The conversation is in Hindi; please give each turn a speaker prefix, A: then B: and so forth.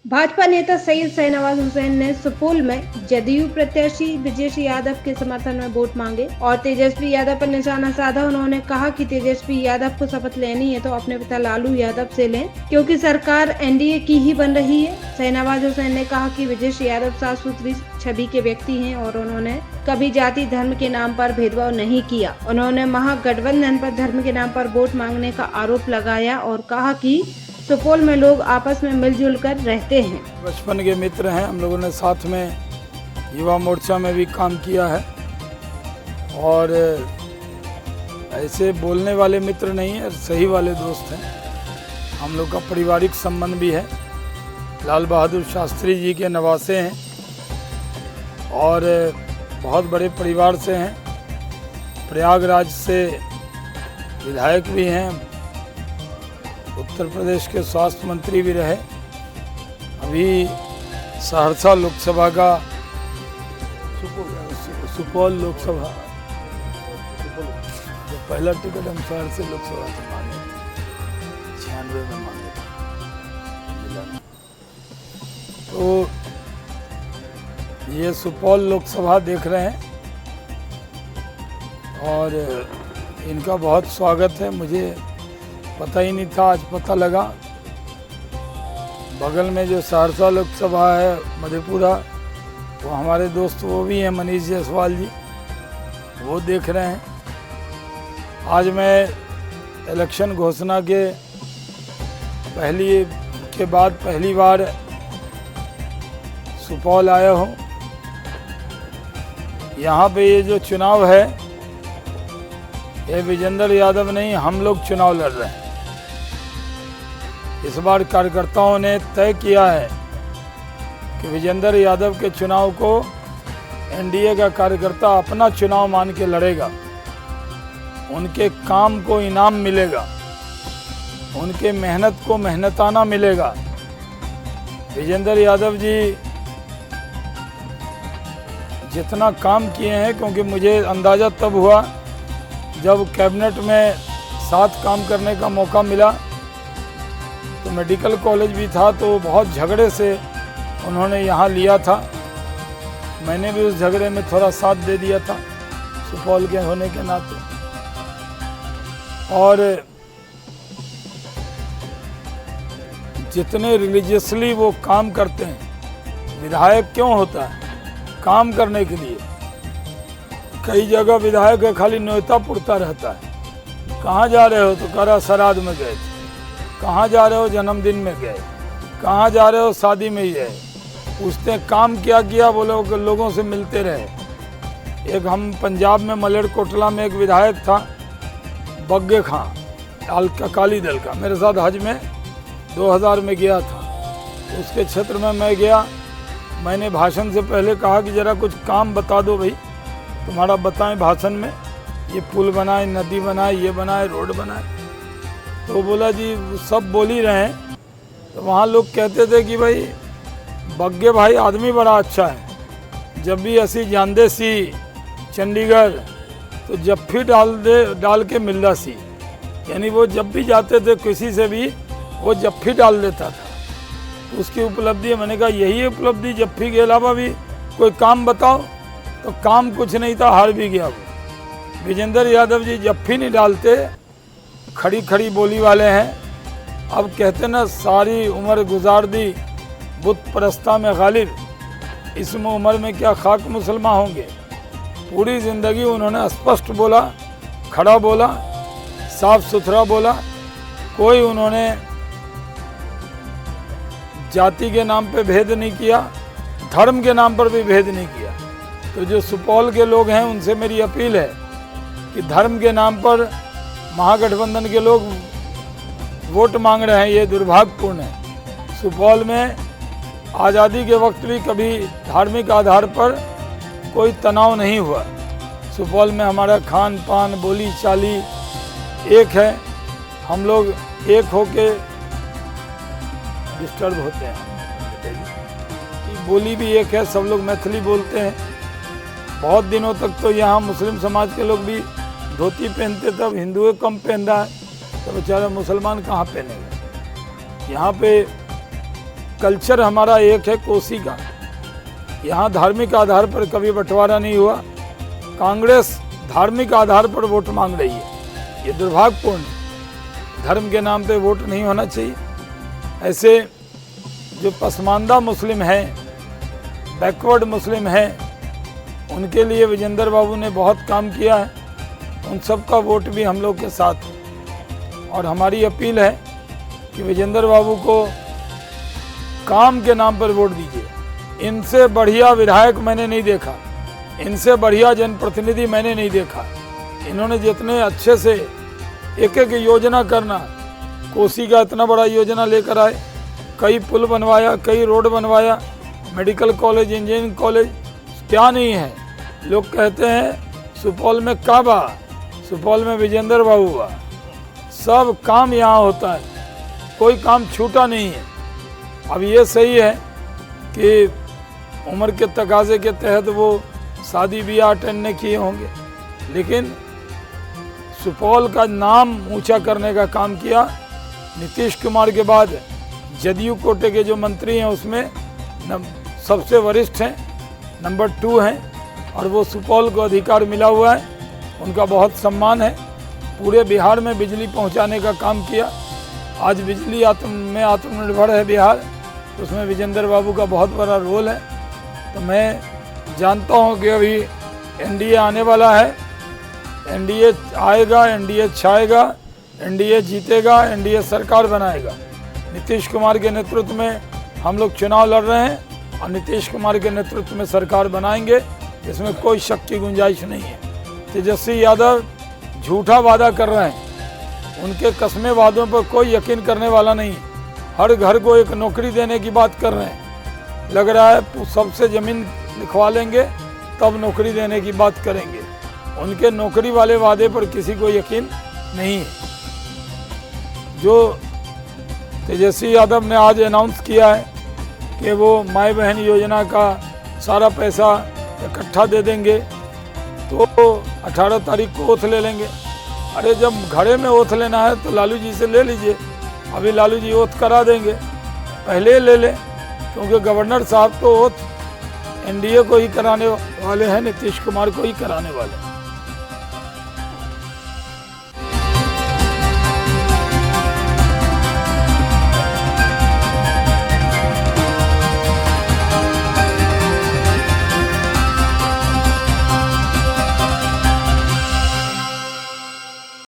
A: भाजपा नेता सैयद शाहनवाज हुसैन ने सुपौल में जदयू प्रत्याशी ब्रजेश यादव के समर्थन में वोट मांगे और तेजस्वी यादव पर निशाना साधा। उन्होंने कहा कि तेजस्वी यादव को शपथ लेनी है तो अपने पिता लालू यादव से लें, क्योंकि सरकार एनडीए की ही बन रही है। शाहनवाज हुसैन ने कहा कि ब्रजेश यादव साफ सुथरी छवि के व्यक्ति हैं और उन्होंने कभी जाति धर्म के नाम पर भेदभाव नहीं किया। उन्होंने महागठबंधन पर धर्म के नाम पर वोट मांगने का आरोप लगाया और कहा कि सुपौल में लोग आपस में मिलजुल कर रहते हैं।
B: बचपन के मित्र हैं, हम लोगों ने साथ में युवा मोर्चा में भी काम किया है और ऐसे बोलने वाले मित्र नहीं है, सही वाले दोस्त हैं। हम लोग का पारिवारिक संबंध भी है। लाल बहादुर शास्त्री जी के नवासे हैं और बहुत बड़े परिवार से हैं। प्रयागराज से विधायक भी हैं, उत्तर प्रदेश के स्वास्थ्य मंत्री भी रहे। अभी सहरसा लोकसभा का सुपौल लोकसभा जो पहला टिकट हम सहरसा लोकसभा से मांगे थे, 96 में मांगे थे। तो ये सुपौल लोकसभा देख रहे हैं और इनका बहुत स्वागत है। मुझे पता ही नहीं था, आज पता लगा। बगल में जो सहरसा लोकसभा है मधेपुरा, वो हमारे दोस्त वो भी हैं, मनीष जायसवाल जी, वो देख रहे हैं। आज मैं इलेक्शन घोषणा के बाद पहली बार सुपौल आया हूँ। यहाँ पे ये जो चुनाव है, ये विजेंद्र यादव नहीं, हम लोग चुनाव लड़ रहे हैं। इस बार कार्यकर्ताओं ने तय किया है कि विजेंद्र यादव के चुनाव को एनडीए का कार्यकर्ता अपना चुनाव मान के लड़ेगा। उनके काम को इनाम मिलेगा, उनके मेहनत को मेहनताना मिलेगा। विजेंद्र यादव जी जितना काम किए हैं, क्योंकि मुझे अंदाज़ा तब हुआ जब कैबिनेट में साथ काम करने का मौका मिला, तो मेडिकल कॉलेज भी था, तो बहुत झगड़े से उन्होंने यहाँ लिया था। मैंने भी उस झगड़े में थोड़ा साथ दे दिया था सुपौल के होने के नाते। और जितने रिलीजियसली वो काम करते हैं, विधायक क्यों होता है? काम करने के लिए। कई जगह विधायक है खाली न्योता पुरता रहता है। कहाँ जा रहे हो? तो कह रहा श्राद्ध में गए थे। कहाँ जा रहे हो? जन्मदिन में गए। कहाँ जा रहे हो? शादी में ही गए। उसने काम क्या किया? बोले लोगों से मिलते रहे। एक हम पंजाब में मलेरकोटला में एक विधायक था, बग्गे खां, अकाली दल का, मेरे साथ हज में 2000 में गया था। उसके क्षेत्र में मैं गया। मैंने भाषण से पहले कहा कि ज़रा कुछ काम बता दो भाई, तुम्हारा बताएं भाषण में। ये पुल बनाए, नदी बनाए, ये बनाए, रोड बनाए। तो बोला जी सब बोल ही रहे हैं। तो वहाँ लोग कहते थे कि भाई बग्गे भाई आदमी बड़ा अच्छा है। जब भी ऐसी जानदे सी चंडीगढ़ तो जफ्फी डाल के मिलदा सी, यानी वो जब भी जाते थे किसी से भी वो जफ्फी डाल देता था। उसकी उपलब्धि, मैंने कहा यही उपलब्धि, जफ्फी के अलावा भी कोई काम बताओ। तो काम कुछ नहीं था, हार भी गया वो। विजेंद्र यादव जी जफ्फी नहीं डालते, खड़ी खड़ी बोली वाले हैं। अब कहते ना सारी उम्र गुजार दी बुत परस्ता में गालिब, इसमें उम्र में क्या खाक मुसलमान होंगे। पूरी ज़िंदगी उन्होंने स्पष्ट बोला, खड़ा बोला, साफ सुथरा बोला। कोई उन्होंने जाति के नाम पे भेद नहीं किया, धर्म के नाम पर भी भेद नहीं किया। तो जो सुपौल के लोग हैं उनसे मेरी अपील है कि धर्म के नाम पर महागठबंधन के लोग वोट मांग रहे हैं, ये दुर्भाग्यपूर्ण है। सुपौल में आज़ादी के वक्त भी कभी धार्मिक आधार पर कोई तनाव नहीं हुआ। सुपौल में हमारा खान पान, बोली चाली एक है। हम लोग एक होके डिस्टर्ब होते हैं। बोली भी एक है, सब लोग मैथिली बोलते हैं। बहुत दिनों तक तो यहाँ मुस्लिम समाज के लोग भी धोती पहनते थे, अब हिंदुए कम पहन रहा है, तो बेचारा मुसलमान कहाँ पहनेगा। यहाँ पे कल्चर हमारा एक है कोसी का। यहाँ धार्मिक आधार पर कभी बंटवारा नहीं हुआ। कांग्रेस धार्मिक आधार पर वोट मांग रही है, ये दुर्भाग्यपूर्ण है। धर्म के नाम पे वोट नहीं होना चाहिए। ऐसे जो पसमानदा मुस्लिम हैं, बैकवर्ड मुस्लिम हैं, उनके लिए विजेंद्र बाबू ने बहुत काम किया है। उन सब का वोट भी हम लोग के साथ है। और हमारी अपील है कि विजेंद्र बाबू को काम के नाम पर वोट दीजिए। इनसे बढ़िया विधायक मैंने नहीं देखा, इनसे बढ़िया जनप्रतिनिधि मैंने नहीं देखा। इन्होंने जितने अच्छे से एक एक योजना करना, कोसी का इतना बड़ा योजना लेकर आए, कई पुल बनवाया, कई रोड बनवाया, मेडिकल कॉलेज, इंजीनियरिंग कॉलेज, क्या नहीं है। लोग कहते हैं सुपौल में काबा, सुपौल में विजेंद्र बाबू हुआ। सब काम यहाँ होता है, कोई काम छूटा नहीं है। अब ये सही है कि उम्र के तकाजे के तहत वो शादी ब्याह अटेंड नहीं किए होंगे, लेकिन सुपौल का नाम ऊंचा करने का काम किया। नीतीश कुमार के बाद जदयू कोटे के जो मंत्री हैं उसमें सबसे वरिष्ठ हैं, नंबर 2 हैं, और वो सुपौल को अधिकार मिला हुआ है, उनका बहुत सम्मान है। पूरे बिहार में बिजली पहुंचाने का काम किया। आज बिजली में आत्मनिर्भर है बिहार, उसमें विजेंद्र बाबू का बहुत बड़ा रोल है। तो मैं जानता हूं कि अभी एनडीए आने वाला है, एनडीए आएगा, एनडीए छाएगा, एनडीए जीतेगा, एनडीए सरकार बनाएगा। नीतीश कुमार के नेतृत्व में हम लोग चुनाव लड़ रहे हैं और नीतीश कुमार के नेतृत्व में सरकार बनाएंगे, इसमें कोई शक की गुंजाइश नहीं है। तेजस्वी यादव झूठा वादा कर रहे हैं, उनके कसमे वादों पर कोई यकीन करने वाला नहीं है। हर घर को एक नौकरी देने की बात कर रहे हैं, लग रहा है सबसे ज़मीन लिखवा लेंगे तब नौकरी देने की बात करेंगे। उनके नौकरी वाले वादे पर किसी को यकीन नहीं है। जो तेजस्वी यादव ने आज अनाउंस किया है कि वो माई बहन योजना का सारा पैसा इकट्ठा दे देंगे, तो 18 तारीख को ओथ ले लेंगे। अरे जब घड़े में ओथ लेना है तो लालू जी से ले लीजिए, अभी लालू जी ओथ करा देंगे, पहले ले लें, क्योंकि गवर्नर साहब तो ओथ एनडीए को ही कराने वाले हैं, नीतीश कुमार को ही कराने वाले हैं।